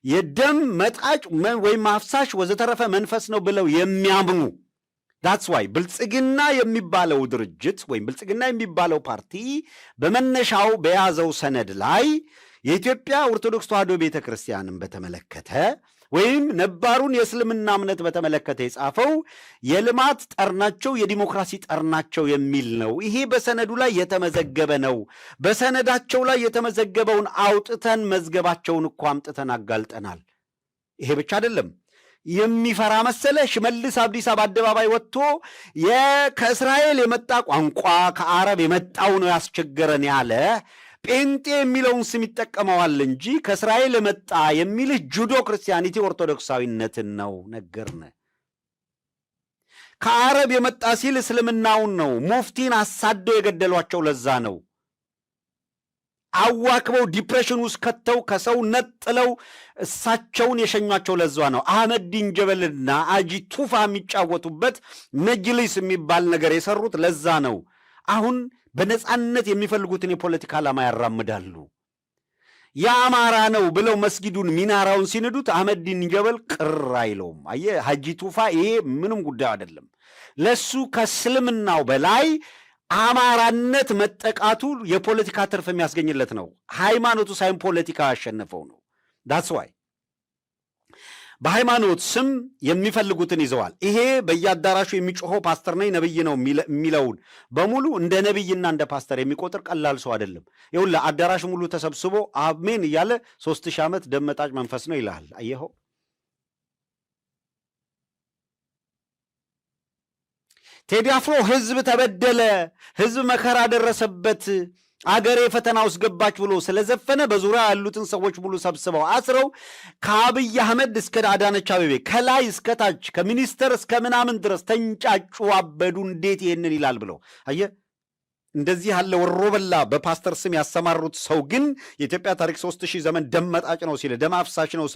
የደም መጣጭ ወይም ማፍሳሽ ወዘተረፈ መንፈስ ነው ብለው የሚያምኑ ዳትስ ዋይ ብልጽግና የሚባለው ድርጅት ወይም ብልጽግና የሚባለው ፓርቲ በመነሻው በያዘው ሰነድ ላይ የኢትዮጵያ ኦርቶዶክስ ተዋሕዶ ቤተ ክርስቲያንን በተመለከተ ወይም ነባሩን የእስልምና እምነት በተመለከተ የጻፈው የልማት ጠርናቸው የዲሞክራሲ ጠርናቸው የሚል ነው። ይሄ በሰነዱ ላይ የተመዘገበ ነው። በሰነዳቸው ላይ የተመዘገበውን አውጥተን መዝገባቸውን እኮ አምጥተን አጋልጠናል። ይሄ ብቻ አይደለም። የሚፈራ መሰለ ሽመልስ አብዲሳ በአደባባይ ወጥቶ ከእስራኤል የመጣ ቋንቋ ከአረብ የመጣው ነው ያስቸገረን ያለ ጴንጤ የሚለውን ስም ይጠቀመዋል እንጂ ከእስራኤል የመጣ የሚልህ ጁዶ ክርስቲያኒቲ ኦርቶዶክሳዊነትን ነው ነገርነ። ከአረብ የመጣ ሲል እስልምናውን ነው። ሙፍቲን አሳደው የገደሏቸው ለዛ ነው። አዋክበው ዲፕሬሽን ውስጥ ከተው ከሰው ነጥለው እሳቸውን የሸኟቸው ለዛ ነው። አህመዲን ጀበልና አጂ ቱፋ የሚጫወቱበት መጅሊስ የሚባል ነገር የሰሩት ለዛ ነው። አሁን በነፃነት የሚፈልጉትን የፖለቲካ ዓላማ ያራምዳሉ። የአማራ ነው ብለው መስጊዱን ሚናራውን ሲንዱት አህመዲን ጀበል ቅር አይለውም። አየህ ሀጂ ቱፋ ይሄ ምንም ጉዳይ አይደለም ለሱ። ከእስልምናው በላይ አማራነት መጠቃቱ የፖለቲካ ትርፍ የሚያስገኝለት ነው። ሃይማኖቱ ሳይሆን ፖለቲካ ያሸነፈው ነው። ዳትስ ዋይ በሃይማኖት ስም የሚፈልጉትን ይዘዋል። ይሄ በየአዳራሹ የሚጮኸው ፓስተር ነኝ ነብይ ነው የሚለውን በሙሉ እንደ ነብይና እንደ ፓስተር የሚቆጥር ቀላል ሰው አይደለም። ይኸውልህ አዳራሹ ሙሉ ተሰብስቦ አሜን እያለ 3000 ዓመት ደመጣጭ መንፈስ ነው ይልሃል። አየኸው። ቴዲ አፍሮ ህዝብ ተበደለ፣ ህዝብ መከራ ደረሰበት፣ አገሬ ፈተና ውስጥ ገባች ብሎ ስለዘፈነ በዙሪያ ያሉትን ሰዎች ሙሉ ሰብስበው አስረው ከአብይ አህመድ እስከ አዳነች አቤቤ ከላይ እስከ ታች ከሚኒስተር እስከ ምናምን ድረስ ተንጫጩ፣ አበዱ። እንዴት ይሄንን ይላል ብለው አየህ። እንደዚህ ያለ ወሮበላ በፓስተር ስም ያሰማሩት ሰው ግን የኢትዮጵያ ታሪክ 3000 ዘመን ደም መጣጭ ነው ሲልህ፣ ደም አፍሳሽ ነው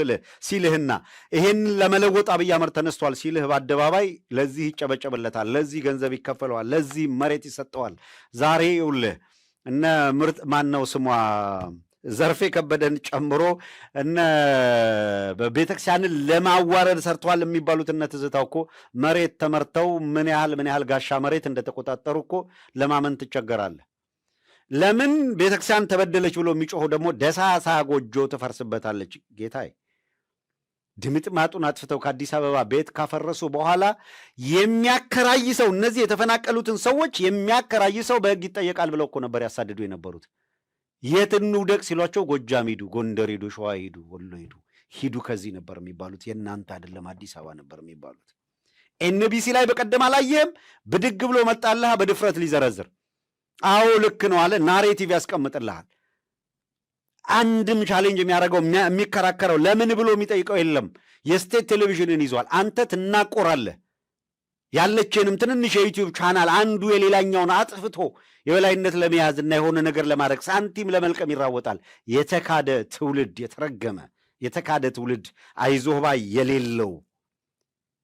ሲልህና ይሄን ለመለወጥ አብይ አህመድ ተነስቷል ሲልህ በአደባባይ ለዚህ ይጨበጨብለታል፣ ለዚህ ገንዘብ ይከፈለዋል፣ ለዚህ መሬት ይሰጠዋል። ዛሬ ይውልህ እነ ምርጥ ማን ነው ስሟ ዘርፌ ከበደን ጨምሮ እነ ቤተክርስቲያንን ለማዋረድ ሰርተዋል የሚባሉት እነ ትዝታው እኮ መሬት ተመርተው ምን ያህል ጋሻ መሬት እንደተቆጣጠሩ እኮ ለማመን ትቸገራለህ። ለምን ቤተክርስቲያን ተበደለች ብሎ የሚጮሁ ደግሞ ደሳሳ ጎጆ ትፈርስበታለች። ጌታዬ ድምጥማጡን አጥፍተው ከአዲስ አበባ ቤት ካፈረሱ በኋላ የሚያከራይ ሰው እነዚህ የተፈናቀሉትን ሰዎች የሚያከራይ ሰው በሕግ ይጠየቃል ብለው እኮ ነበር ያሳድዱ የነበሩት። የት እንውደቅ ሲሏቸው ጎጃም ሂዱ፣ ጎንደር ሂዱ፣ ሸዋ ሂዱ፣ ወሎ ሂዱ ከዚህ ነበር የሚባሉት። የእናንተ አይደለም አዲስ አበባ ነበር የሚባሉት። ኤንቢሲ ላይ በቀደም አላየህም? ብድግ ብሎ መጣልህ በድፍረት ሊዘረዝር። አዎ ልክ ነው አለ። ናሬቲቭ ያስቀምጥልሃል። አንድም ቻሌንጅ የሚያደርገው የሚከራከረው ለምን ብሎ የሚጠይቀው የለም። የስቴት ቴሌቪዥንን ይዟል። አንተ ትናቆራለህ። ያለችንም ትንንሽ የዩቲዩብ ቻናል አንዱ የሌላኛውን አጥፍቶ የበላይነት ለመያዝና የሆነ ነገር ለማድረግ ሳንቲም ለመልቀም ይራወጣል። የተካደ ትውልድ፣ የተረገመ የተካደ ትውልድ፣ አይዞህ ባይ የሌለው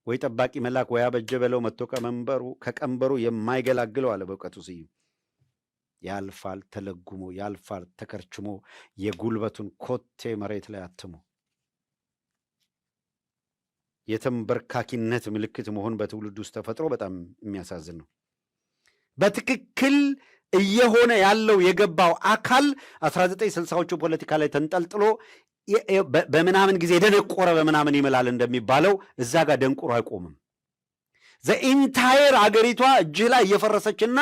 ወይ ጠባቂ መልአክ ወይ አበጀ በለው መጥቶ ከቀንበሩ የማይገላግለው አለ በእውቀቱ ስዩም። ያልፋል ተለጉሞ፣ ያልፋል ተከርችሞ፣ የጉልበቱን ኮቴ መሬት ላይ አትሞ። የተንበርካኪነት ምልክት መሆን በትውልድ ውስጥ ተፈጥሮ በጣም የሚያሳዝን ነው። በትክክል እየሆነ ያለው የገባው አካል 1960ዎቹ ፖለቲካ ላይ ተንጠልጥሎ በምናምን ጊዜ ደነቆረ በምናምን ይምላል እንደሚባለው እዛ ጋር ደንቁሮ አይቆምም። ዘኢንታየር አገሪቷ እጅህ ላይ እየፈረሰችና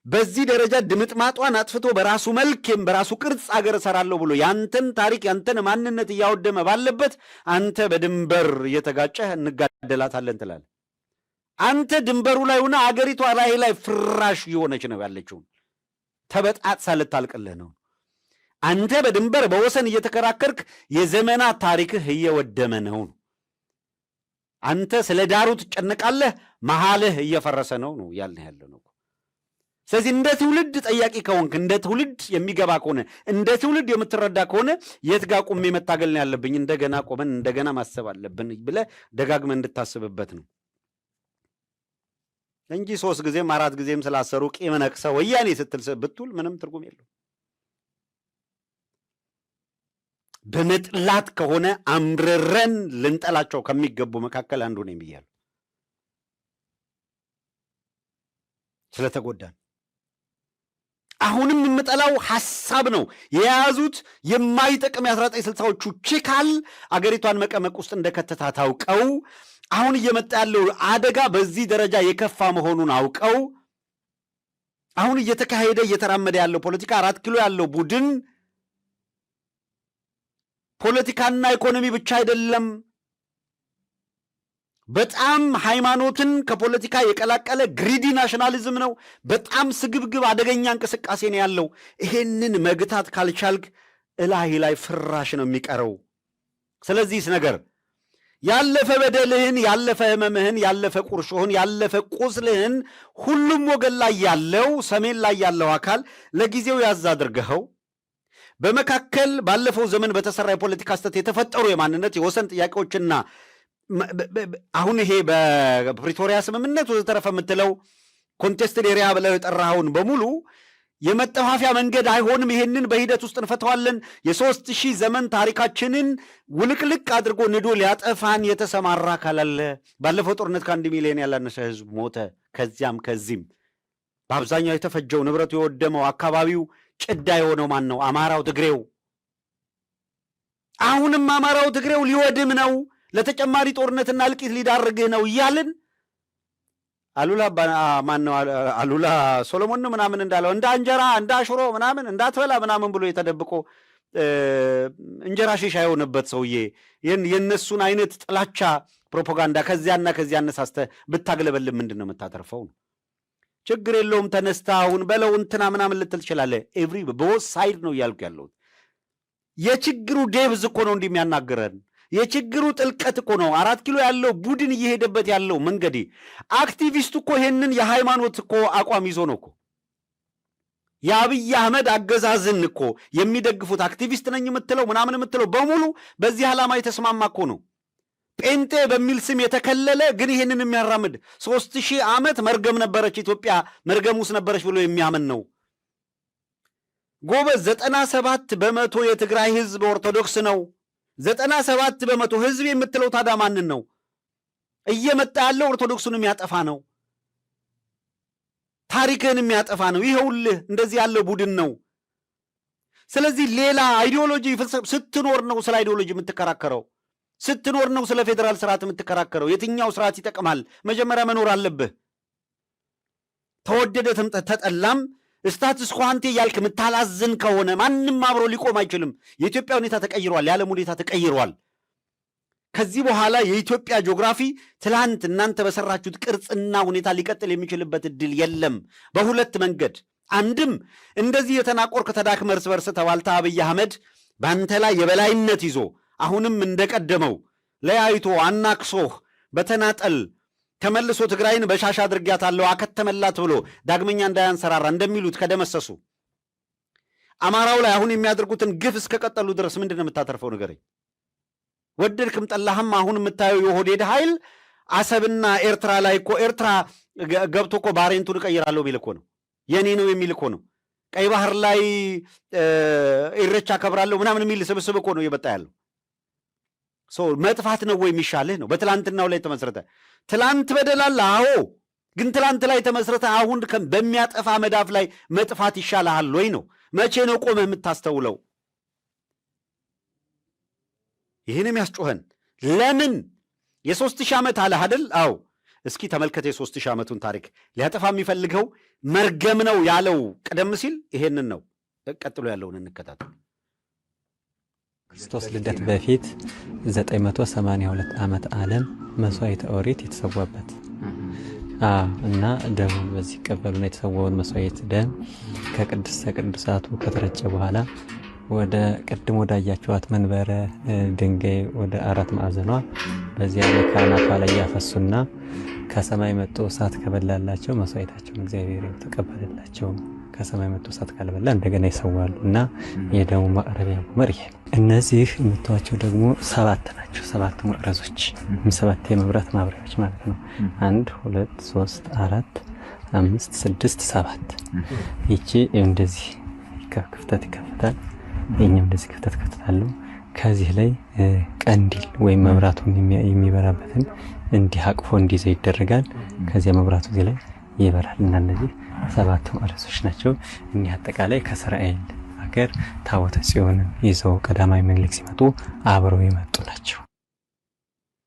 በዚህ ደረጃ ድምጥማጧን አጥፍቶ በራሱ መልክም በራሱ ቅርጽ አገር እሰራለሁ ብሎ ያንተን ታሪክ ያንተን ማንነት እያወደመ ባለበት አንተ በድንበር እየተጋጨህ እንጋደላታለን ትላለህ። አንተ ድንበሩ ላይ ሆነ አገሪቷ ላይ ፍራሽ የሆነች ነው ያለችው፣ ተበጣጥሳ ልታልቅልህ ነው። አንተ በድንበር በወሰን እየተከራከርክ የዘመናት ታሪክህ እየወደመ ነው። አንተ ስለ ዳሩ ትጨነቃለህ፣ መሃልህ እየፈረሰ ነው ያልን ያለ ነው። ስለዚህ እንደ ትውልድ ጠያቂ ከሆንክ፣ እንደ ትውልድ የሚገባ ከሆነ፣ እንደ ትውልድ የምትረዳ ከሆነ የት ጋር ቁሜ መታገል ነው ያለብኝ? እንደገና ቆመን እንደገና ማሰብ አለብን ብለህ ደጋግመህ እንድታስብበት ነው እንጂ 3 ጊዜም 4 ጊዜም ስላሰሩ ቂም ነቅሰህ ወያኔ ስትል ብትውል ምንም ትርጉም የለው። በመጥላት ከሆነ አምርረን ልንጠላቸው ከሚገቡ መካከል አንዱ ነኝ ብያለሁ። ስለተጎዳን አሁንም የምጠላው ሐሳብ ነው። የያዙት የማይጠቅም የ1960ዎቹ ችካል አገሪቷን መቀመቅ ውስጥ እንደከተታ ታውቀው አሁን እየመጣ ያለው አደጋ በዚህ ደረጃ የከፋ መሆኑን አውቀው አሁን እየተካሄደ እየተራመደ ያለው ፖለቲካ 4 ኪሎ ያለው ቡድን ፖለቲካና ኢኮኖሚ ብቻ አይደለም፣ በጣም ሃይማኖትን ከፖለቲካ የቀላቀለ ግሪዲ ናሽናሊዝም ነው። በጣም ስግብግብ አደገኛ እንቅስቃሴ ነው ያለው። ይሄንን መግታት ካልቻልክ እላይ ላይ ፍራሽ ነው የሚቀረው። ስለዚህ ነገር ያለፈ በደልህን፣ ያለፈ ህመምህን፣ ያለፈ ቁርሾህን፣ ያለፈ ቁስልህን ሁሉም ወገን ላይ ያለው ሰሜን ላይ ያለው አካል ለጊዜው ያዝ አድርገኸው በመካከል ባለፈው ዘመን በተሰራ የፖለቲካ ስህተት የተፈጠሩ የማንነት የወሰን ጥያቄዎችና አሁን ይሄ በፕሪቶሪያ ስምምነት ወዘተረፈ የምትለው ኮንቴስትድ ኤሪያ ብለው የጠራኸውን በሙሉ የመጠፋፊያ መንገድ አይሆንም። ይሄንን በሂደት ውስጥ እንፈተዋለን። የ3000 ዘመን ታሪካችንን ውልቅልቅ አድርጎ ንዶ ሊያጠፋን የተሰማራ አካል አለ። ባለፈው ጦርነት ከ1 ሚሊዮን ያላነሰ ህዝብ ሞተ። ከዚያም ከዚህም በአብዛኛው የተፈጀው ንብረቱ የወደመው አካባቢው ጭዳ የሆነው ማን ነው? አማራው፣ ትግሬው። አሁንም አማራው ትግሬው ሊወድም ነው፣ ለተጨማሪ ጦርነትና እልቂት ሊዳርግህ ነው እያልን አሉላ ሶሎሞን ምናምን እንዳለው እንደ እንጀራ እንደ አሽሮ ምናምን እንዳትበላ ምናምን ብሎ የተደብቆ እንጀራ ሺሻ የሆነበት ሰውዬ የነሱን አይነት ጥላቻ ፕሮፓጋንዳ ከዚያና ከዚያ አነሳስተህ ብታግለበልም ምንድን ነው የምታተርፈው? ነው ችግር የለውም ተነስታ አሁን በለው እንትና ምናምን ልትል ትችላለህ። ኤቭሪ በቦዝ ሳይድ ነው እያልኩ ያለሁት። የችግሩ ዴብዝ እኮ ነው እንደሚያናገረን፣ የችግሩ ጥልቀት እኮ ነው 4 ኪሎ ያለው ቡድን እየሄደበት ያለው መንገዴ። አክቲቪስቱ እኮ ይሄንን የሃይማኖት እኮ አቋም ይዞ ነው እኮ የአብይ አህመድ አገዛዝን እኮ የሚደግፉት አክቲቪስት ነኝ የምትለው ምናምን የምትለው በሙሉ በዚህ ዓላማ የተስማማ እኮ ነው። ጴንጤ በሚል ስም የተከለለ ግን ይህንን የሚያራምድ 3000 ዓመት መርገም ነበረች ኢትዮጵያ መርገም ውስጥ ነበረች ብሎ የሚያምን ነው። ጎበዝ 97% የትግራይ ህዝብ ኦርቶዶክስ ነው። 97% ህዝብ የምትለው ታዲያ ማንን ነው? እየመጣ ያለው ኦርቶዶክሱን የሚያጠፋ ነው። ታሪክህን የሚያጠፋ ነው። ይኸውልህ እንደዚህ ያለው ቡድን ነው። ስለዚህ ሌላ አይዲዮሎጂ ስትኖር ነው ስለ አይዲዮሎጂ የምትከራከረው። ስትኖር ነው ስለ ፌዴራል ስርዓት የምትከራከረው። የትኛው ስርዓት ይጠቅማል? መጀመሪያ መኖር አለብህ። ተወደደ ተጠላም ስታትስ ኳንቴ ያልክ የምታላዝን ከሆነ ማንም አብሮ ሊቆም አይችልም። የኢትዮጵያ ሁኔታ ተቀይሯል። የዓለም ሁኔታ ተቀይሯል። ከዚህ በኋላ የኢትዮጵያ ጂኦግራፊ ትላንት እናንተ በሰራችሁት ቅርጽና ሁኔታ ሊቀጥል የሚችልበት እድል የለም። በሁለት መንገድ፣ አንድም እንደዚህ የተናቆርክ ተዳክመህ እርስ በርስ ተባልታ አብይ አህመድ በአንተ ላይ የበላይነት ይዞ አሁንም እንደቀደመው ለያይቶ አናክሶህ በተናጠል ተመልሶ ትግራይን በሻሽ አድርጊያታለሁ አከተመላት ብሎ ዳግመኛ እንዳያንሰራራ እንደሚሉት ከደመሰሱ አማራው ላይ አሁን የሚያደርጉትን ግፍ እስከቀጠሉ ድረስ ምንድን ነው የምታተርፈው? ንገረኝ። ወደድክም ጠላህም አሁን የምታየው የኦህዴድ ኃይል አሰብና ኤርትራ ላይ እኮ ኤርትራ ገብቶ እኮ ባሬንቱን እቀይራለሁ ቢል እኮ ነው፣ የኔ ነው የሚል እኮ ነው። ቀይ ባህር ላይ ኢሬቻ አከብራለሁ ምናምን የሚል ስብስብ እኮ ነው እየመጣ ያለው። መጥፋት ነው ወይ የሚሻልህ? ነው በትላንትናው ላይ ተመስረተ። ትላንት በደላል፣ አዎ፣ ግን ትላንት ላይ ተመስረተ አሁን በሚያጠፋ መዳፍ ላይ መጥፋት ይሻልሃል ወይ ነው? መቼ ነው ቆመህ የምታስተውለው? ይህንም ያስጮኸን ለምን የ3000 ዓመት አለ አይደል? አዎ፣ እስኪ ተመልከተ የ3000 ዓመቱን ታሪክ። ሊያጠፋ የሚፈልገው መርገም ነው ያለው ቀደም ሲል ይሄንን ነው። ቀጥሎ ያለውን እንከታተል። ክርስቶስ ልደት በፊት 982 ዓመት ዓለም መስዋዕተ ኦሪት የተሰዋበት እና ደሙ በዚህ ቀበሉና የተሰዋውን መስዋዕት ደም ከቅድስተ ቅዱሳቱ ከተረጨ በኋላ ወደ ቅድም ወዳያችኋት መንበረ ድንጋይ ወደ 4 ማዕዘኗ በዚያ ካህናቷ ላይ ያፈሱና ከሰማይ መጥቶ እሳት ከበላላቸው መስዋዕታቸውን እግዚአብሔር ተቀበለላቸው። ከሰማይ መጥቶ እሳት ካልበላ እንደገና ይሰዋሉ እና የደሙ ማቅረቢያ ጎመር ይሄ ነው። እነዚህ የምታዩቸው ደግሞ 7 ናቸው። 7 መቅረዞች 7 የመብራት ማብሪያዎች ማለት ነው። 1 2 3 4 5 6 7 ይቺ እንደዚህ ክፍተት ይከፍታል። ይሄኛው እንደዚህ ክፍተት ከፍታለሁ። ከዚህ ላይ ቀንዲል ወይም መብራቱን የሚበራበትን እንዲህ አቅፎ እንዲይዘው ይደረጋል። ከዚያ መብራቱ እዚህ ላይ ይበራል እና እነዚህ 7 መቅረዞች ናቸው። እኒህ አጠቃላይ ከእስራኤል ሀገር ታቦተ ጽዮንን ይዘው ቀዳማዊ ምኒልክ ሲመጡ አብረው የመጡ ናቸው።